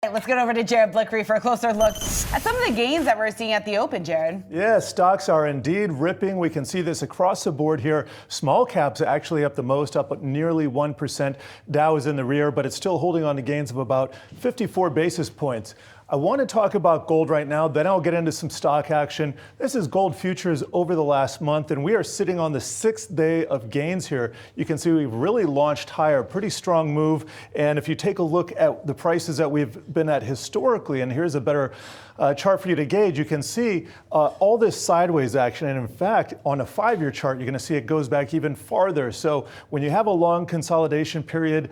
Let's get over to Jared Blickery for a closer look at some of the gains that we're seeing at the open, Jared. Yeah, stocks are indeed ripping. We can see this across the board here. Small caps are actually up the most, up nearly 1%. Dow is in the rear, but it's still holding on to gains of about 54 basis points. I want to talk about gold right now, then I'll get into some stock action. This is gold futures over the last month, and we are sitting on the 6th day of gains here. You can see we've really launched higher, pretty strong move. And if you take a look at the prices that we've been at historically, and here's a better chart for you to gauge, you can see all this sideways action. And in fact, on a 5-year chart, you're going to see it goes back even farther. So when you have a long consolidation period,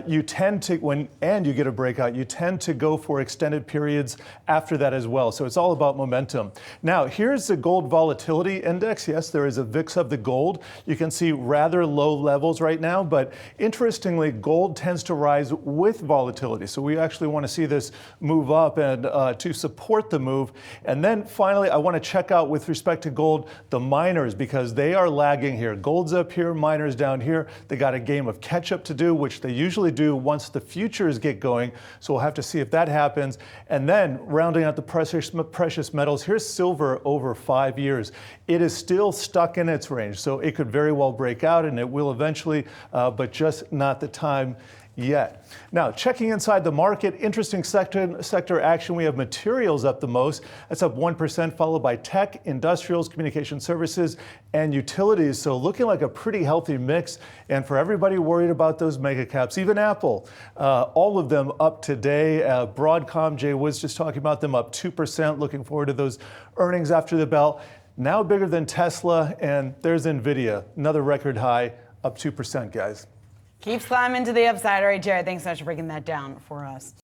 you tend to, and you get a breakout, you tend to go for extended periods after that as well. So it's all about momentum. Now, here's the gold volatility index. Yes, there is a VIX of the gold. You can see rather low levels right now, but interestingly, gold tends to rise with volatility. So we actually want to see this move up and to support the move. And then finally, I want to check out with respect to gold, the miners, because they are lagging here. Gold's up here, miners down here. They got a game of catch up to do, which they usually do once the futures get going. So we'll have to see if that happens. And then rounding out the precious metals, here's silver over 5 years. It is still stuck in its range. So it could very well break out, and it will eventually, but just not the time yet. Now, checking inside the market, interesting sector action. We have materials up the most. That's up 1%, followed by tech, industrials, communication services, and utilities. So looking like a pretty healthy mix. And for everybody worried about those mega caps, even Apple, all of them up today. Broadcom, Jay was just talking about them, up 2%. Looking forward to those earnings after the bell. Now bigger than Tesla, and there's NVIDIA, another record high, up 2%, guys. Keeps climbing to the upside. All right, Jared, thanks so much for breaking that down for us.